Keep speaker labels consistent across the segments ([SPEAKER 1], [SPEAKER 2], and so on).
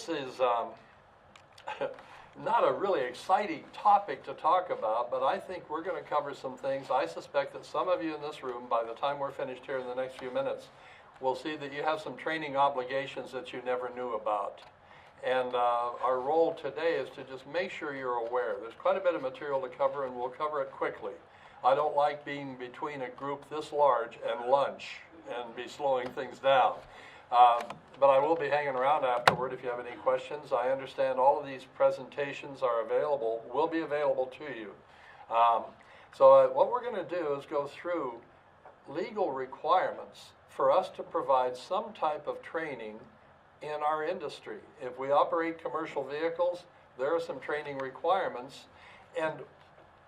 [SPEAKER 1] this is not a really exciting topic to talk about, but I think we're going to cover some things. I suspect that some of you in this room, by the time we're finished here in the next few minutes, will see that you have some training obligations that you never knew about. And our role today is to just make sure you're aware. There's quite a bit of material to cover, and we'll cover it quickly. I don't like being between a group this large and lunch and be slowing things down. But I will be hanging around afterward if you have any questions. I understand all of these presentations are available, will be available to you. So what we're going to do is go through legal requirements for us to provide some type of training in our industry. If we operate commercial vehicles, there are some training requirements. And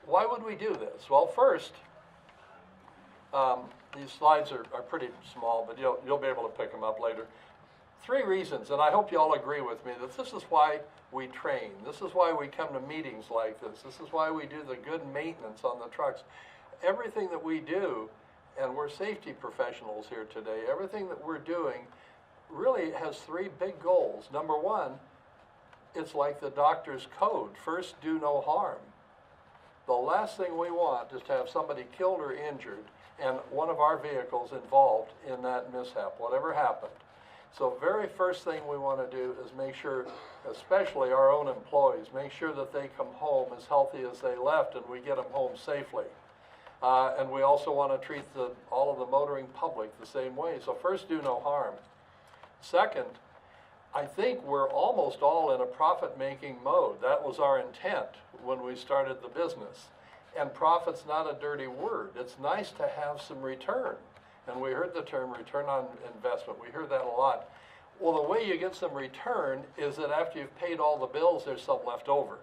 [SPEAKER 1] why would we do this? Well, first, these slides are pretty small, but you'll be able to pick them up later. 3 reasons, and I hope you all agree with me, that this is why we train. This is why we come to meetings like this. This is why we do the good maintenance on the trucks. Everything that we do, and we're safety professionals here today, everything that we're doing really has 3 big goals. Number 1, it's like the doctor's code. First, do no harm. The last thing we want is to have somebody killed or injured and one of our vehicles involved in that mishap, whatever happened. So very first thing we want to do is make sure, especially our own employees, make sure that they come home as healthy as they left and we get them home safely. And we also want to treat all of the motoring public the same way. So first, do no harm. Second, I think we're almost all in a profit-making mode. That was our intent when we started the business. And profit's not a dirty word. It's nice to have some return. And we heard the term return on investment. We hear that a lot. Well, the way you get some return is that after you've paid all the bills, there's some left over.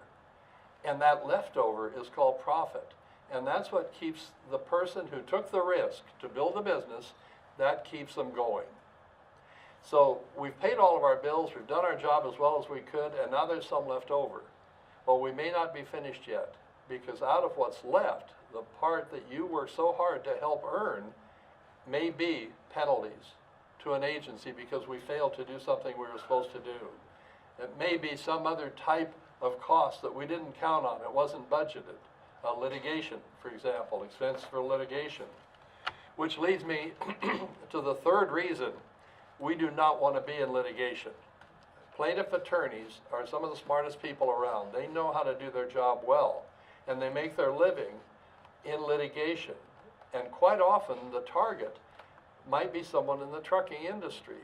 [SPEAKER 1] And that leftover is called profit. And that's what keeps the person who took the risk to build a business, that keeps them going. So we've paid all of our bills, we've done our job as well as we could, and now there's some left over. Well, we may not be finished yet, because out of what's left, the part that you worked so hard to help earn may be penalties to an agency because we failed to do something we were supposed to do. It may be some other type of cost that we didn't count on, it wasn't budgeted. Litigation, for example, expense for litigation. Which leads me to the 3rd reason we do not want to be in litigation. Plaintiff attorneys are some of the smartest people around. They know how to do their job well, and they make their living in litigation. And quite often the target might be someone in the trucking industry.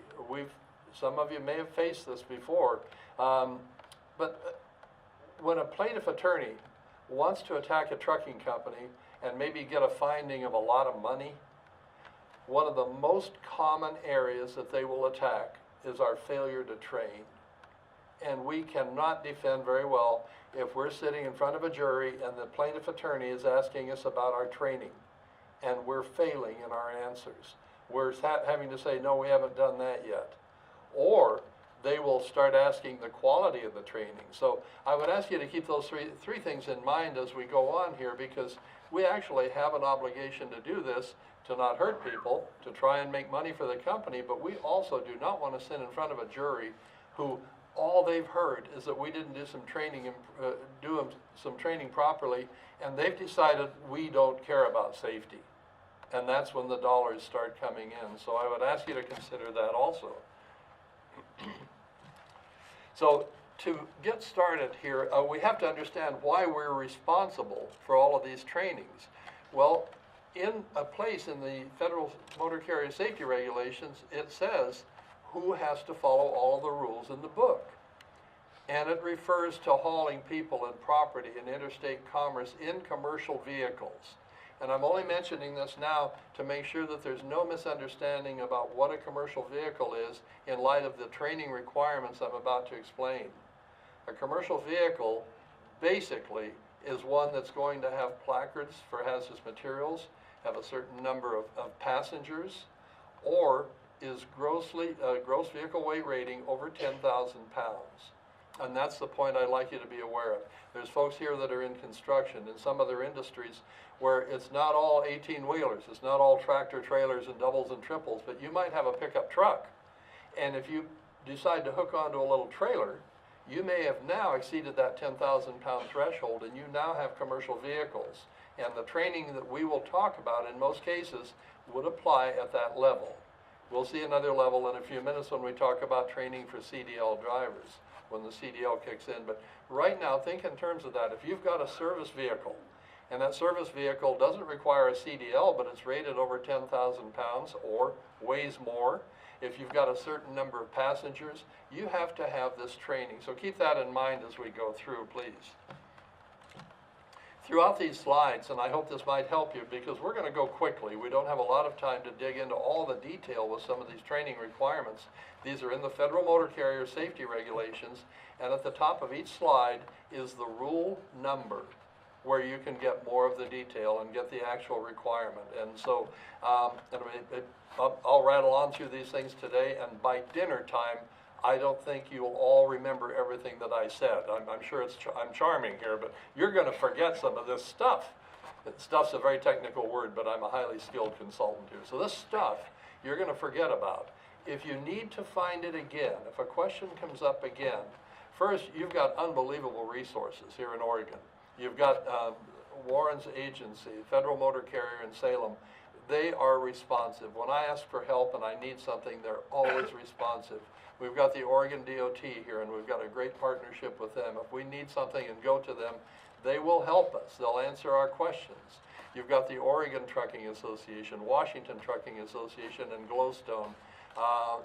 [SPEAKER 1] Some of you may have faced this before, but when a plaintiff attorney wants to attack a trucking company and maybe get a finding of a lot of money, one of the most common areas that they will attack is our failure to train. And we cannot defend very well if we're sitting in front of a jury and the plaintiff attorney is asking us about our training and we're failing in our answers. We're having to say, no, we haven't done that yet. Or they will start asking the quality of the training. So I would ask you to keep those three things in mind as we go on here, because we actually have an obligation to do this, to not hurt people, to try and make money for the company, but we also do not want to sit in front of a jury who all they've heard is that we didn't do some training, some training properly, and they've decided we don't care about safety. And that's when the dollars start coming in. So I would ask you to consider that also. So to get started here, we have to understand why we're responsible for all of these trainings. Well, in a place in the Federal Motor Carrier Safety Regulations, it says who has to follow all the rules in the book. And it refers to hauling people and property in interstate commerce in commercial vehicles. And I'm only mentioning this now to make sure that there's no misunderstanding about what a commercial vehicle is in light of the training requirements I'm about to explain. A commercial vehicle basically is one that's going to have placards for hazardous materials, have a certain number of passengers, or is gross vehicle weight rating over 10,000 pounds. And that's the point I'd like you to be aware of. There's folks here that are in construction and some other industries where it's not all 18-wheelers, it's not all tractor trailers and doubles and triples, but you might have a pickup truck. And if you decide to hook onto a little trailer, you may have now exceeded that 10,000 pound threshold, and you now have commercial vehicles. And the training that we will talk about in most cases would apply at that level. We'll see another level in a few minutes when we talk about training for CDL drivers, when the CDL kicks in. But right now, think in terms of that. If you've got a service vehicle, and that service vehicle doesn't require a CDL, but it's rated over 10,000 pounds or weighs more, if you've got a certain number of passengers, you have to have this training. So keep that in mind as we go through, please. Throughout these slides, and I hope this might help you because we're going to go quickly. We don't have a lot of time to dig into all the detail with some of these training requirements. These are in the Federal Motor Carrier Safety Regulations, and at the top of each slide is the rule number where you can get more of the detail and get the actual requirement. And so I'll rattle on through these things today, and by dinner time, I don't think you'll all remember everything that I said. I'm sure I'm charming here, but you're going to forget some of this stuff. Stuff's a very technical word, but I'm a highly skilled consultant here. So this stuff you're going to forget about. If you need to find it again, if a question comes up again, first, you've got unbelievable resources here in Oregon. You've got Warren's agency, Federal Motor Carrier in Salem. They are responsive. When I ask for help and I need something, they're always responsive. We've got the Oregon DOT here, and we've got a great partnership with them. If we need something and go to them, they will help us. They'll answer our questions. You've got the Oregon Trucking Association, Washington Trucking Association, and Glowstone.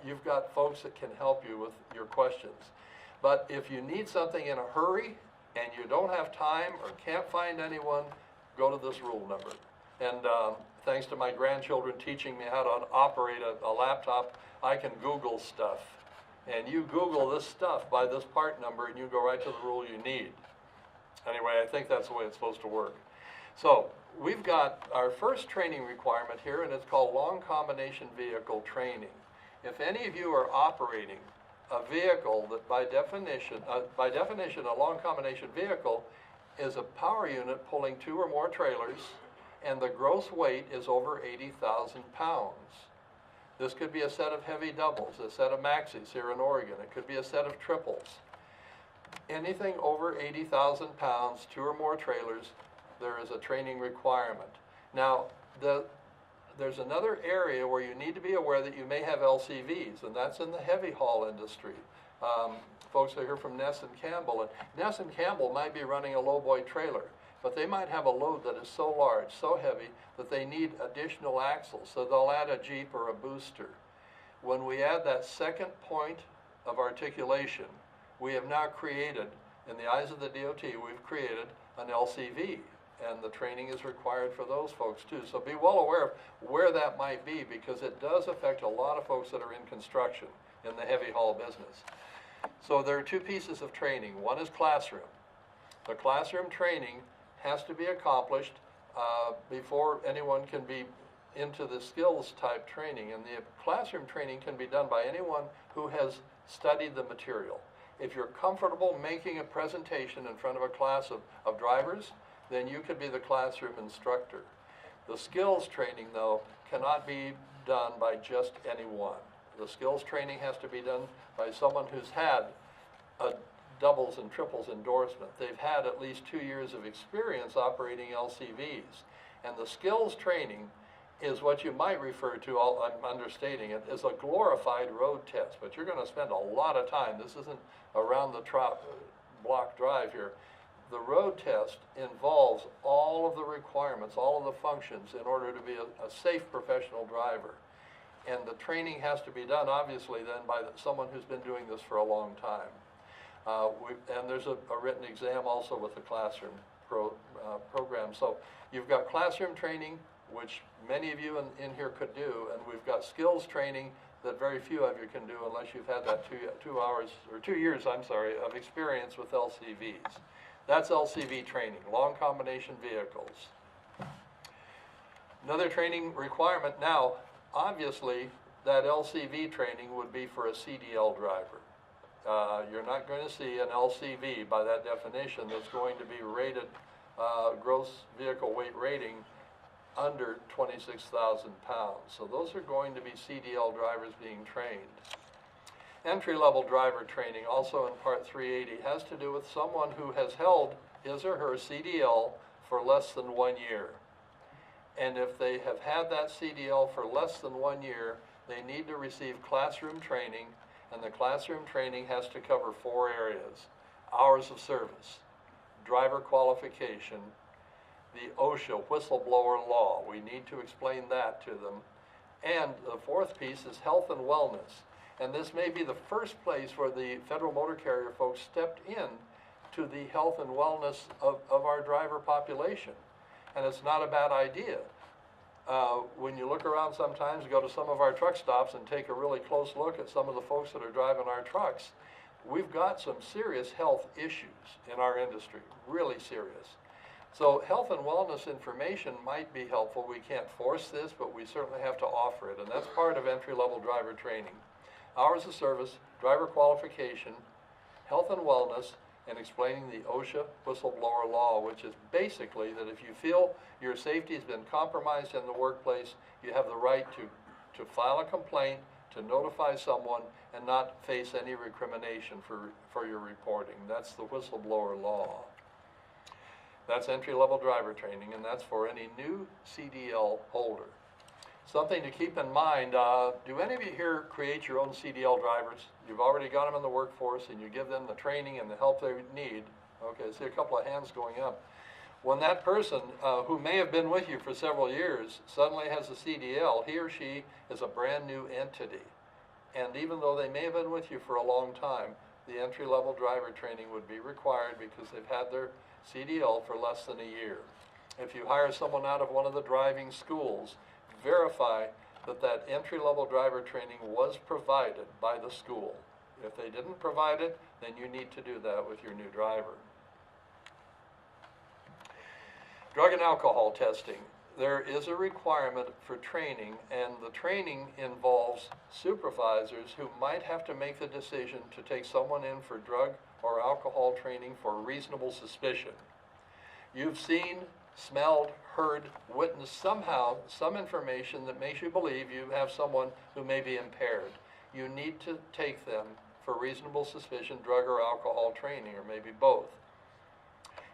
[SPEAKER 1] You've got folks that can help you with your questions. But if you need something in a hurry and you don't have time or can't find anyone, go to this rule number. And thanks to my grandchildren teaching me how to operate a laptop, I can Google stuff. And you Google this stuff by this part number, and you go right to the rule you need. Anyway, I think that's the way it's supposed to work. So we've got our first training requirement here, and it's called long combination vehicle training. If any of you are operating a vehicle that by definition, a long combination vehicle is a power unit pulling 2 or more trailers, and the gross weight is over 80,000 pounds. This could be a set of heavy doubles, a set of maxis here in Oregon. It could be a set of triples. Anything over 80,000 pounds, 2 or more trailers, there is a training requirement. Now, there's another area where you need to be aware that you may have LCVs, and that's in the heavy haul industry. Folks are here from Ness and Campbell, and Ness and Campbell might be running a lowboy trailer, but they might have a load that is so large, so heavy, that they need additional axles, so they'll add a Jeep or a booster. When we add that second point of articulation, we have now created, in the eyes of the DOT, we've created an LCV, and the training is required for those folks too. So be well aware of where that might be, because it does affect a lot of folks that are in construction, in the heavy haul business. So there are 2 pieces of training. One is classroom. The classroom training has to be accomplished before anyone can be into the skills type training. And the classroom training can be done by anyone who has studied the material. If you're comfortable making a presentation in front of a class of drivers, then you could be the classroom instructor. The skills training, though, cannot be done by just anyone. The skills training has to be done by someone who's had a doubles and triples endorsement. They've had at least 2 years of experience operating LCVs. And the skills training is what you might refer to, I'm understating it, as a glorified road test. But you're going to spend a lot of time. This isn't around the block drive here. The road test involves all of the requirements, all of the functions in order to be a safe professional driver. And the training has to be done, obviously, then by someone who's been doing this for a long time. And there's a written exam also with the classroom program. So you've got classroom training, which many of you in here could do, and we've got skills training that very few of you can do unless you've had that 2 years of experience with LCVs. That's LCV training, long combination vehicles. Another training requirement now, obviously, that LCV training would be for a CDL driver. You're not going to see an LCV, by that definition, that's going to be rated, gross vehicle weight rating, under 26,000 pounds. So those are going to be CDL drivers being trained. Entry-level driver training, also in Part 380, has to do with someone who has held his or her CDL for less than 1 year. And if they have had that CDL for less than 1 year, they need to receive classroom training, and the classroom training has to cover 4 areas: hours of service, driver qualification, the OSHA whistleblower law. We need to explain that to them. And the 4th piece is health and wellness. And this may be the first place where the federal motor carrier folks stepped in to the health and wellness of our driver population. And it's not a bad idea. When you look around sometimes, go to some of our truck stops and take a really close look at some of the folks that are driving our trucks, we've got some serious health issues in our industry, really serious. So health and wellness information might be helpful. We can't force this, but we certainly have to offer it, and that's part of entry-level driver training. Hours of service, driver qualification, health and wellness, and explaining the OSHA whistleblower law, which is basically that if you feel your safety has been compromised in the workplace, you have the right to file a complaint, to notify someone, and not face any recrimination for your reporting. That's the whistleblower law. That's entry-level driver training, and that's for any new CDL holder. Something to keep in mind, do any of you here create your own CDL drivers? You've already got them in the workforce and you give them the training and the help they need. Okay, I see a couple of hands going up. When that person who may have been with you for several years suddenly has a CDL, he or she is a brand new entity. And even though they may have been with you for a long time, the entry-level driver training would be required because they've had their CDL for less than a year. If you hire someone out of one of the driving schools, verify that that entry-level driver training was provided by the school. If they didn't provide it, then you need to do that with your new driver. Drug and alcohol testing. There is a requirement for training, and the training involves supervisors who might have to make the decision to take someone in for drug or alcohol training for reasonable suspicion. You've seen, smelled, heard, witnessed somehow some information that makes you believe you have someone who may be impaired. You need to take them for reasonable suspicion drug or alcohol training, or maybe both.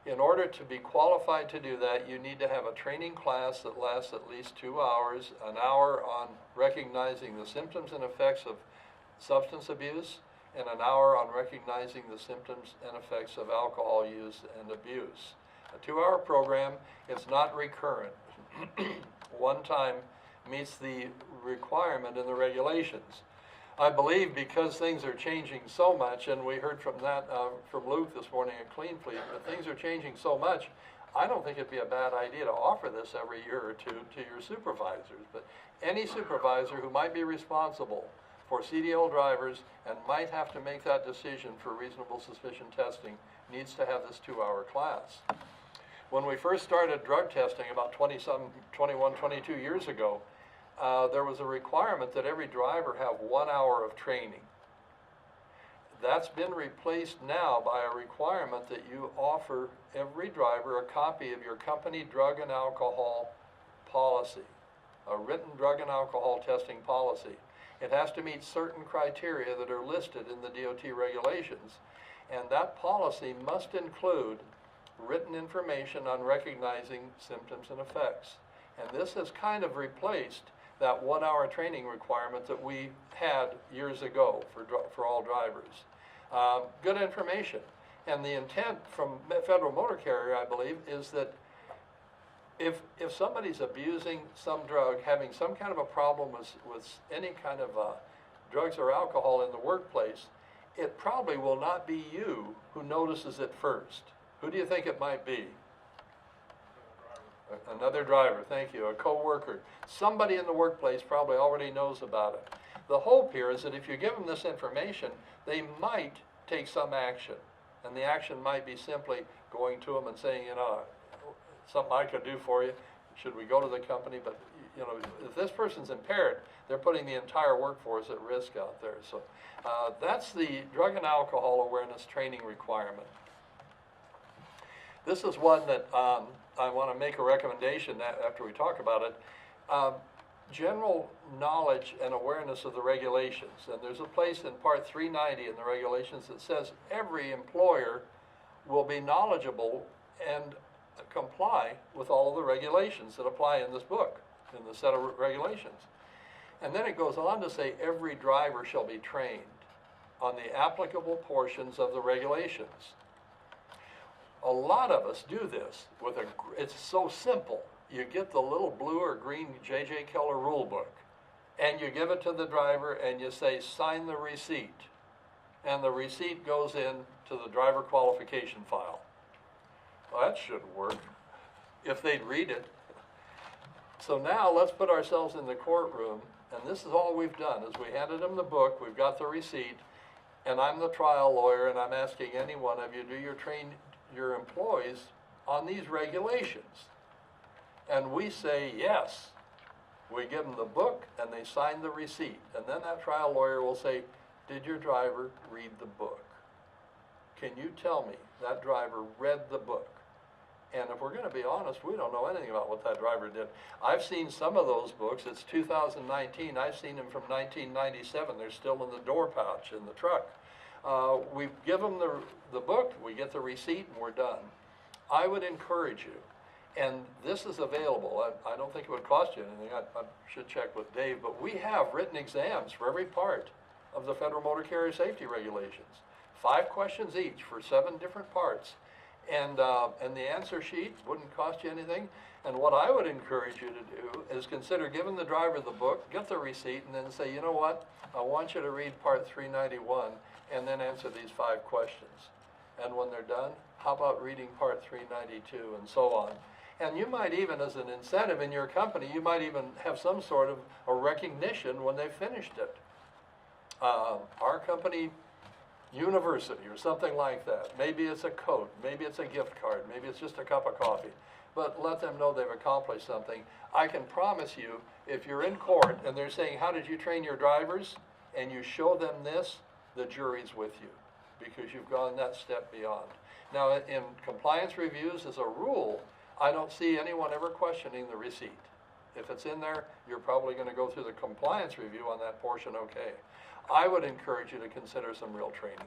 [SPEAKER 1] In order to be qualified to do that, you need to have a training class that lasts at least 2 hours, an hour on recognizing the symptoms and effects of substance abuse, and an hour on recognizing the symptoms and effects of alcohol use and abuse. A 2-hour program is not recurrent. One time meets the requirement in the regulations. I believe because things are changing so much, and we heard from that from Luke this morning at Clean Fleet, that things are changing so much, I don't think it'd be a bad idea to offer this every year or two to your supervisors. But any supervisor who might be responsible for CDL drivers and might have to make that decision for reasonable suspicion testing needs to have this 2-hour class. When we first started drug testing about 22 years ago, there was a requirement that every driver have 1 hour of training. That's been replaced now by a requirement that you offer every driver a copy of your company drug and alcohol policy, a written drug and alcohol testing policy. It has to meet certain criteria that are listed in the DOT regulations, and that policy must include written information on recognizing symptoms and effects. And this has kind of replaced that 1-hour training requirement that we had years ago for all drivers. Good information. And the intent from Federal Motor Carrier, I believe, is that if somebody's abusing some drug, having some kind of a problem with any kind of drugs or alcohol in the workplace, it probably will not be you who notices it first. Who do you think it might be? Another driver, thank you, a co-worker. Somebody in the workplace probably already knows about it. The hope here is that if you give them this information, they might take some action. And the action might be simply going to them and saying, you know, something I could do for you, should we go to the company? But, you know, if this person's impaired, they're putting the entire workforce at risk out there. So that's the drug and alcohol awareness training requirement. This is one that I want to make a recommendation that after we talk about it. general knowledge and awareness of the regulations. And there's a place in Part 390 in the regulations that says every employer will be knowledgeable and comply with all of the regulations that apply in this book, in the set of regulations. And then it goes on to say every driver shall be trained on the applicable portions of the regulations. A lot of us do this with it's so simple. You get the little blue or green J.J. Keller rule book, and you give it to the driver, and you say, sign the receipt. And the receipt goes in to the driver qualification file. Well, that shouldn't work if they'd read it. So now let's put ourselves in the courtroom, and this is all we've done, is we handed them the book, we've got the receipt, and I'm the trial lawyer, and I'm asking any one of you, do you train your employees on these regulations? And we say yes. We give them the book, and they sign the receipt. And then that trial lawyer will say, did your driver read the book? Can you tell me that driver read the book? And if we're going to be honest, we don't know anything about what that driver did. I've seen some of those books. It's 2019. I've seen them from 1997. They're still in the door pouch in the truck. We give them the book, we get the receipt, and we're done. I would encourage you, and this is available. I don't think it would cost you anything. I should check with Dave, but we have written exams for every part of the Federal Motor Carrier Safety Regulations. 5 questions each for 7 different parts. And the answer sheet wouldn't cost you anything. And what I would encourage you to do is consider giving the driver the book, get the receipt, and then say, you know what, I want you to read Part 391 and then answer these 5 questions. And when they're done, how about reading Part 392 and so on? And you might even, as an incentive in your company, you might even have some sort of a recognition when they've finished it. Our company university or something like that. Maybe it's a coat, maybe it's a gift card, maybe it's just a cup of coffee. But let them know they've accomplished something. I can promise you, if you're in court and they're saying, how did you train your drivers? And you show them this, the jury's with you because you've gone that step beyond. Now, in compliance reviews, as a rule, I don't see anyone ever questioning the receipt. If it's in there, you're probably going to go through the compliance review on that portion okay. I would encourage you to consider some real training.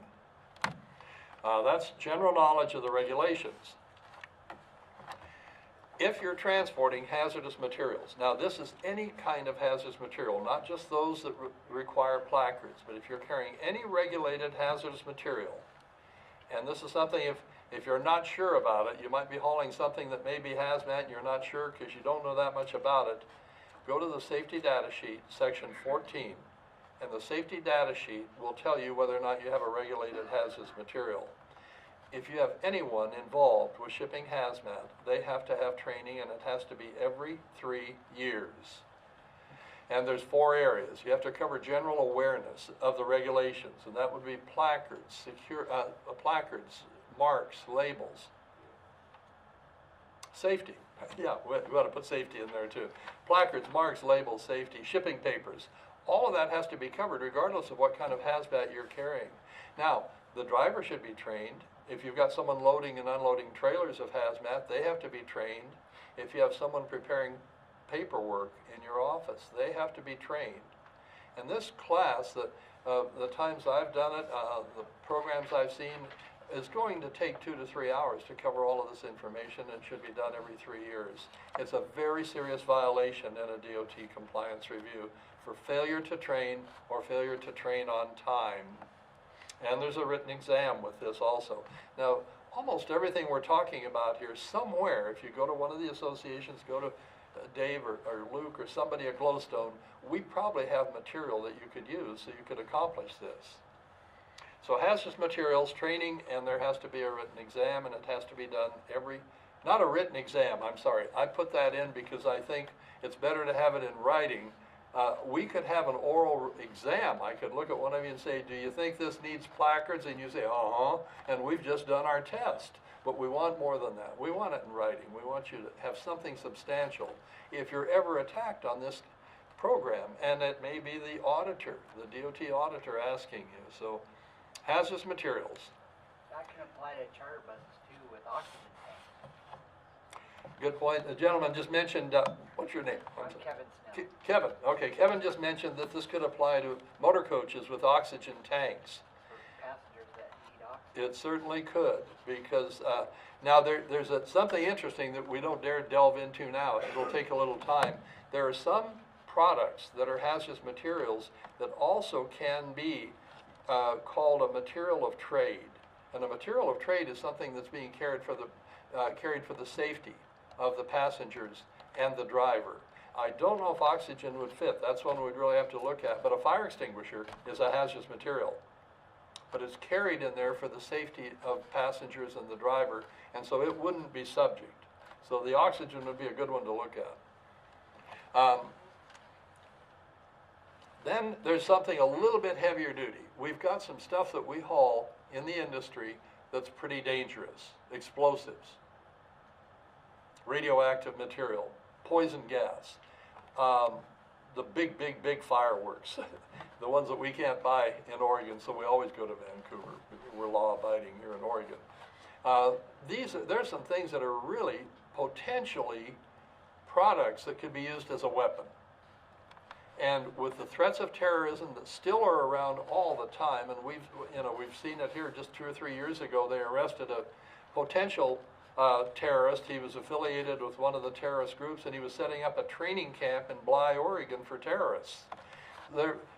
[SPEAKER 1] That's general knowledge of the regulations. If you're transporting hazardous materials, now this is any kind of hazardous material, not just those that require placards, but if you're carrying any regulated hazardous material, and this is something if you're not sure about it, you might be hauling something that may be hazmat and you're not sure because you don't know that much about it, go to the safety data sheet, section 14, and the safety data sheet will tell you whether or not you have a regulated hazardous material. If you have anyone involved with shipping hazmat, they have to have training, and it has to be every 3 years. And there's 4 areas. You have to cover general awareness of the regulations, and that would be placards, placards, marks, labels. Safety. Yeah, we ought to put safety in there too. Placards, marks, labels, safety, shipping papers. All of that has to be covered regardless of what kind of hazmat you're carrying. Now, the driver should be trained. If you've got someone loading and unloading trailers of hazmat, they have to be trained. If you have someone preparing paperwork in your office, they have to be trained. And this class, the times I've done it, the programs I've seen, is going to take 2 to 3 hours to cover all of this information, and should be done every 3 years. It's a very serious violation in a DOT compliance review for failure to train or failure to train on time. And there's a written exam with this also. Now, almost everything we're talking about here, somewhere, if you go to one of the associations, go to Dave or Luke or somebody at Glowstone, we probably have material that you could use so you could accomplish this. So hazardous materials training, and there has to be a written exam, and it has to be done not a written exam, I'm sorry. I put that in because I think it's better to have it in writing. We could have an oral exam. I could look at one of you and say, do you think this needs placards? And you say, uh-huh, and we've just done our test. But we want more than that. We want it in writing. We want you to have something substantial. If you're ever attacked on this program, and it may be the auditor, the DOT auditor asking you. So hazardous materials.
[SPEAKER 2] That can apply to charter buses too with oxygen tanks.
[SPEAKER 1] Good point. The gentleman just mentioned What's your name?
[SPEAKER 2] I'm Kevin Snell.
[SPEAKER 1] Kevin. Okay, Kevin just mentioned that this could apply to motor coaches with oxygen tanks.
[SPEAKER 2] For passengers that need oxygen.
[SPEAKER 1] It certainly could, because now there's something interesting that we don't dare delve into now. It'll take a little time. There are some products that are hazardous materials that also can be called a material of trade. And a material of trade is something that's being carried for the safety of the passengers and the driver. I don't know if oxygen would fit. That's one we'd really have to look at. But a fire extinguisher is a hazardous material. But it's carried in there for the safety of passengers and the driver, and so it wouldn't be subject. So the oxygen would be a good one to look at. Then there's something a little bit heavier duty. We've got some stuff that we haul in the industry that's pretty dangerous. Explosives, radioactive material, poison gas, the big fireworks, the ones that we can't buy in Oregon, so we always go to Vancouver. We're law-abiding here in Oregon. There's some things that are really potentially products that could be used as a weapon. And with the threats of terrorism that still are around all the time, and we've seen it here just 2 or 3 years ago, they arrested a potential terrorist. He was affiliated with one of the terrorist groups, and he was setting up a training camp in Bly, Oregon for terrorists.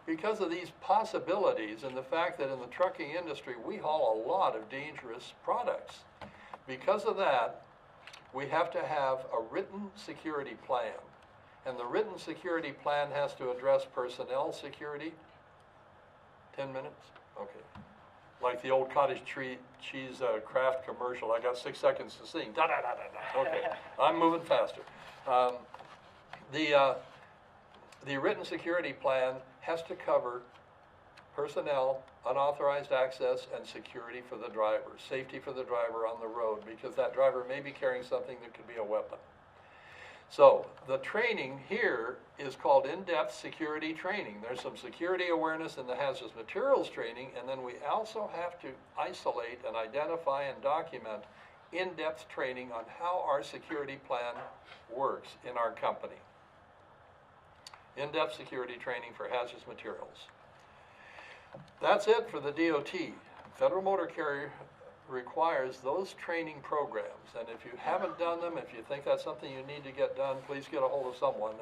[SPEAKER 1] Because of these possibilities and the fact that in the trucking industry we haul a lot of dangerous products, because of that, we have to have a written security plan. And the written security plan has to address personnel security. 10 minutes? Okay. Like the old cottage cheese Kraft commercial. I got 6 seconds to sing. Da da da da da. Okay. I'm moving faster. The written security plan has to cover personnel, unauthorized access, and security for the driver, safety for the driver on the road, because that driver may be carrying something that could be a weapon. So the training here is called in-depth security training. There's some security awareness in the hazardous materials training, and then we also have to isolate and identify and document in-depth training on how our security plan works in our company. In-depth security training for hazardous materials. That's it for the DOT. Federal Motor Carrier requires those training programs, and if you haven't done them, if you think that's something you need to get done, please get a hold of someone.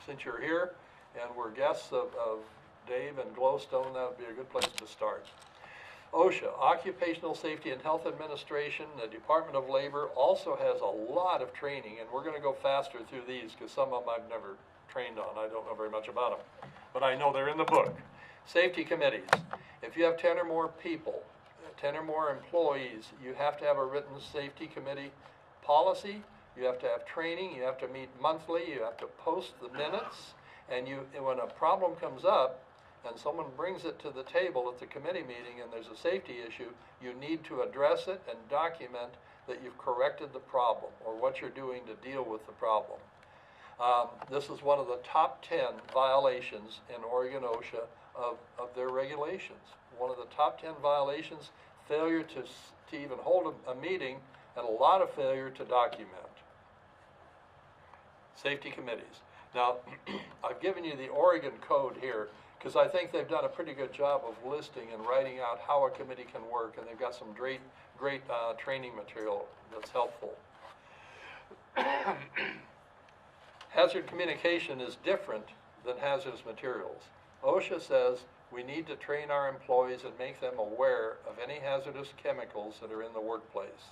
[SPEAKER 1] Since you're here and we're guests of Dave and Glowstone, that would be a good place to start. OSHA, Occupational Safety and Health Administration, the Department of Labor also has a lot of training, and we're going to go faster through these because some of them I've never trained on. I don't know very much about them, but I know they're in the book. Safety committees. If you have 10 or more people, 10 or more employees, you have to have a written safety committee policy, you have to have training, you have to meet monthly, you have to post the minutes, and when a problem comes up and someone brings it to the table at the committee meeting and there's a safety issue, you need to address it and document that you've corrected the problem or what you're doing to deal with the problem. This is one of the top 10 violations in Oregon OSHA of their regulations. One of the top 10 violations, failure to even hold a meeting, and a lot of failure to document. Safety committees. Now, I've given you the Oregon code here because I think they've done a pretty good job of listing and writing out how a committee can work, and they've got some great training material that's helpful. Hazard communication is different than hazardous materials. OSHA says we need to train our employees and make them aware of any hazardous chemicals that are in the workplace.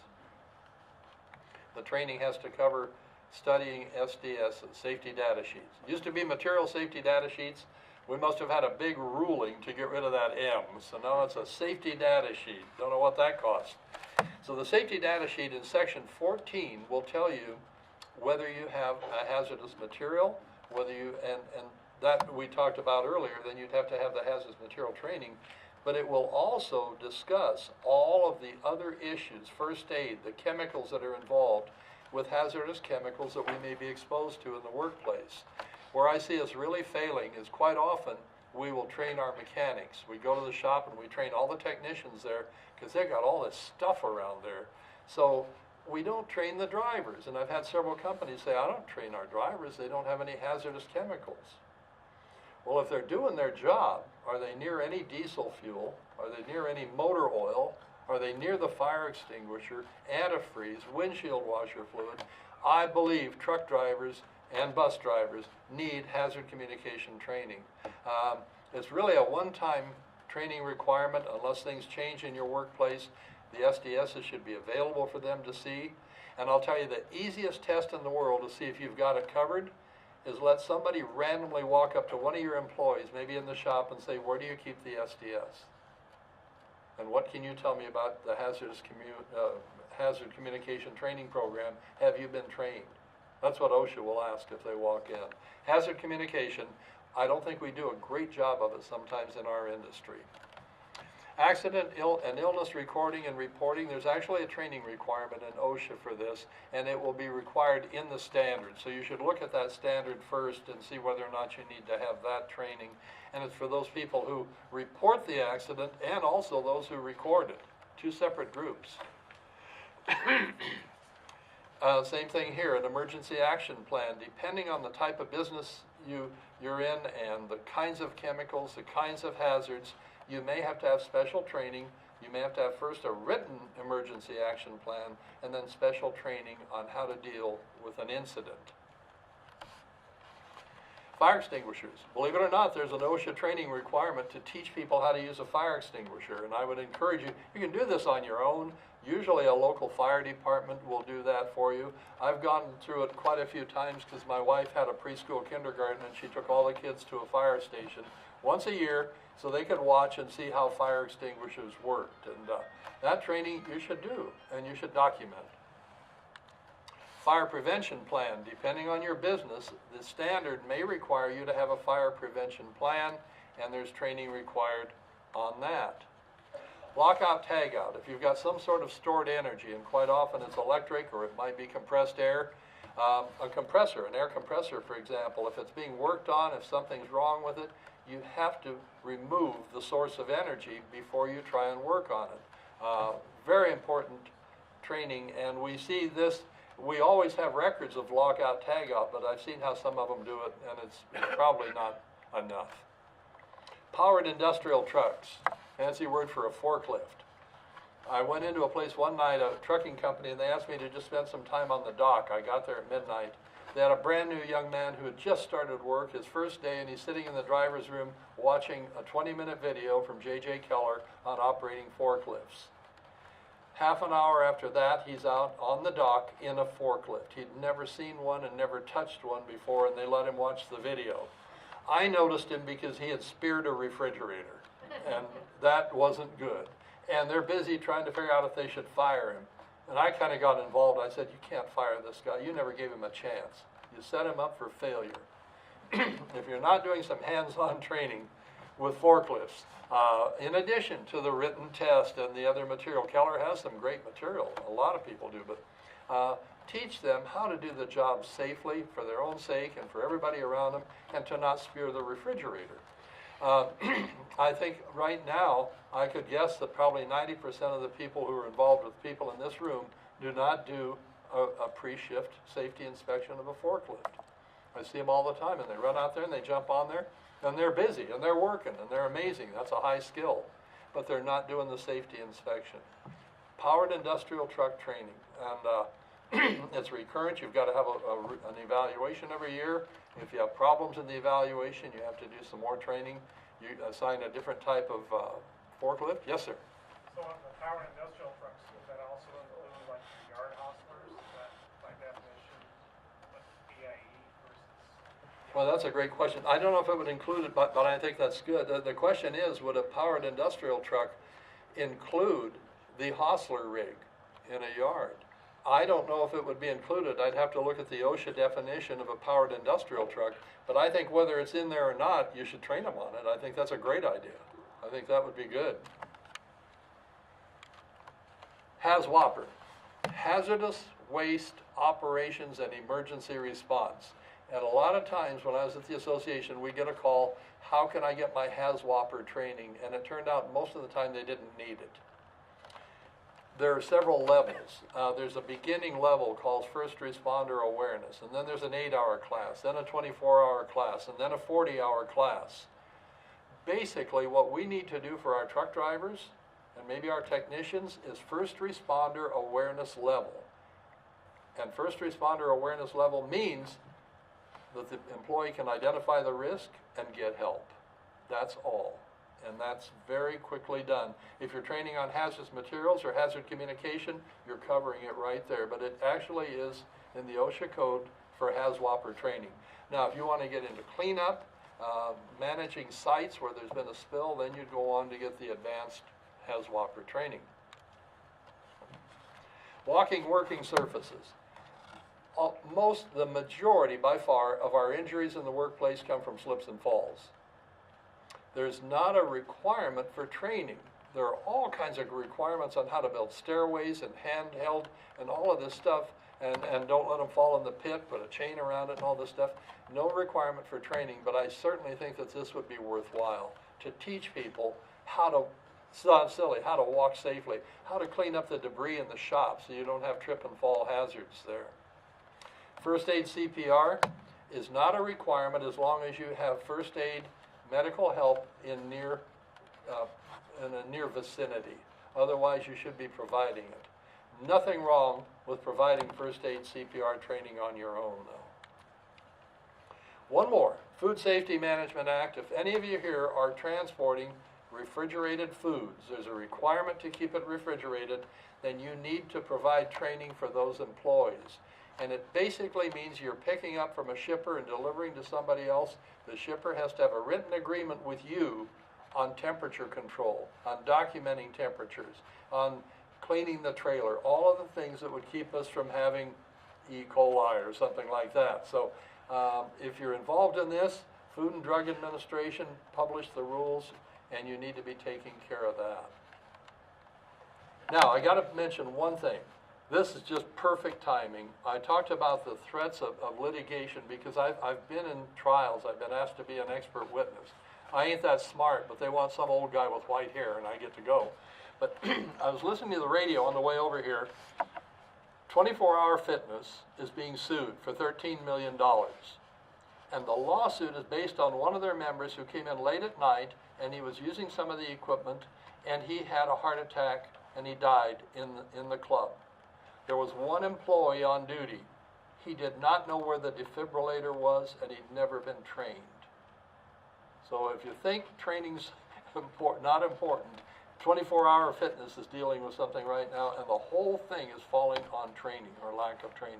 [SPEAKER 1] The training has to cover studying SDS, safety data sheets. Used to be material safety data sheets. We must have had a big ruling to get rid of that M, so now it's a safety data sheet. Don't know what that costs. So the safety data sheet in section 14 will tell you whether you have a hazardous material, whether you, and that we talked about earlier, then you'd have to have the hazardous material training, but it will also discuss all of the other issues, first aid, the chemicals that are involved with hazardous chemicals that we may be exposed to in the workplace. Where I see us really failing is quite often we will train our mechanics. We go to the shop and we train all the technicians there because they've got all this stuff around there. So we don't train the drivers. And I've had several companies say, I don't train our drivers, they don't have any hazardous chemicals. Well, if they're doing their job, are they near any diesel fuel? Are they near any motor oil? Are they near the fire extinguisher, antifreeze, windshield washer fluid? I believe truck drivers and bus drivers need hazard communication training. It's really a one-time training requirement unless things change in your workplace. The SDSs should be available for them to see. And I'll tell you, the easiest test in the world to see if you've got it covered is let somebody randomly walk up to one of your employees, maybe in the shop, and say, where do you keep the SDS? And what can you tell me about the hazard communication training program? Have you been trained? That's what OSHA will ask if they walk in. Hazard communication, I don't think we do a great job of it sometimes in our industry. Accident and illness recording and reporting, there's actually a training requirement in OSHA for this, and it will be required in the standard. So you should look at that standard first and see whether or not you need to have that training. And it's for those people who report the accident and also those who record it. Two separate groups. Same thing here, an emergency action plan. Depending on the type of business you're in and the kinds of chemicals, the kinds of hazards, you may have to have special training. You may have to have first a written emergency action plan and then special training on how to deal with an incident. Fire extinguishers. Believe it or not, there's an OSHA training requirement to teach people how to use a fire extinguisher, and I would encourage you, you can do this on your own. Usually a local fire department will do that for you. I've gone through it quite a few times because my wife had a preschool kindergarten and she took all the kids to a fire station once a year so they could watch and see how fire extinguishers worked. And that training you should do and you should document. Fire prevention plan. Depending on your business, the standard may require you to have a fire prevention plan, and there's training required on that. Lockout, tagout. If you've got some sort of stored energy, and quite often it's electric or it might be compressed air, a compressor, an air compressor for example, if it's being worked on, if something's wrong with it, you have to remove the source of energy before you try and work on it. Very important training, and we see this. We always have records of lockout, tagout, but I've seen how some of them do it, and it's probably not enough. Powered industrial trucks, fancy word for a forklift. I went into a place one night, a trucking company, and they asked me to just spend some time on the dock. I got there at midnight. They had a brand new young man who had just started work, his first day, and he's sitting in the driver's room watching a 20-minute video from J.J. Keller on operating forklifts. Half an hour after that, he's out on the dock in a forklift. He'd never seen one and never touched one before, and they let him watch the video. I noticed him because he had speared a refrigerator, and that wasn't good. And they're busy trying to figure out if they should fire him. And I kind of got involved. I said, you can't fire this guy. You never gave him a chance. You set him up for failure. If you're not doing some hands-on training with forklifts, in addition to the written test and the other material, Keller has some great material. A lot of people do, but teach them how to do the job safely for their own sake and for everybody around them, and to not spear the refrigerator. I think right now, I could guess that probably 90% of the people who are involved with people in this room do not do a pre-shift safety inspection of a forklift. I see them all the time, and they run out there and they jump on there, and they're busy, and they're working, and they're amazing. That's a high skill, but they're not doing the safety inspection. Powered industrial truck training, and it's recurrent. You've got to have an evaluation every year. If you have problems in the evaluation, you have to do some more training. You assign a different type of forklift. Yes, sir.
[SPEAKER 3] So on the powered industrial trucks, does that also include like the yard hostlers? Is that by definition like BIE versus?
[SPEAKER 1] Well, that's a great question. I don't know if it would include it, but I think that's good. The question is, would a powered industrial truck include the hostler rig in a yard? I don't know if it would be included. I'd have to look at the OSHA definition of a powered industrial truck, but I think whether it's in there or not, you should train them on it. I think that's a great idea. I think that would be good. HAZWOPER, Hazardous Waste Operations and Emergency Response. And a lot of times when I was at the association, we get a call, how can I get my HAZWOPER training? And it turned out most of the time they didn't need it. there are several levels. There's a beginning level called First Responder Awareness, and then there's an 8-hour class, then a 24-hour class, and then a 40-hour class. Basically, what we need to do for our truck drivers and maybe our technicians is First Responder Awareness level. And First Responder Awareness level means that the employee can identify the risk and get help. That's all. And that's very quickly done. If you're training on hazardous materials or hazard communication, you're covering it right there. But it actually is in the OSHA code for HAZWOPER training. Now, if you want to get into cleanup, managing sites where there's been a spill, then you'd go on to get the advanced HAZWOPER training. Walking working surfaces. The majority, by far, of our injuries in the workplace come from slips and falls. There's not a requirement for training. There are all kinds of requirements on how to build stairways and handheld and all of this stuff, and don't let them fall in the pit, put a chain around it and all this stuff. No requirement for training, but I certainly think that this would be worthwhile to teach people how to, it's not silly, how to walk safely, how to clean up the debris in the shop so you don't have trip and fall hazards there. First aid CPR is not a requirement as long as you have first aid medical help in a near vicinity. Otherwise, you should be providing it. Nothing wrong with providing first aid CPR training on your own, though. One more, Food Safety Management Act. If any of you here are transporting refrigerated foods, there's a requirement to keep it refrigerated, then you need to provide training for those employees. And it basically means you're picking up from a shipper and delivering to somebody else. The shipper has to have a written agreement with you on temperature control, on documenting temperatures, on cleaning the trailer, all of the things that would keep us from having E. coli or something like that. So if you're involved in this, Food and Drug Administration published the rules, and you need to be taking care of that. Now, I got to mention one thing. This is just perfect timing. I talked about the threats of litigation because I've been in trials. I've been asked to be an expert witness. I ain't that smart, but they want some old guy with white hair, and I get to go. But I was listening to the radio on the way over here. 24-Hour Fitness is being sued for $13 million. And the lawsuit is based on one of their members who came in late at night, and he was using some of the equipment, and he had a heart attack, and he died in the club. There was one employee on duty. He did not know where the defibrillator was, and he'd never been trained. So if you think training's not important, 24-Hour Fitness is dealing with something right now, and the whole thing is falling on training or lack of training.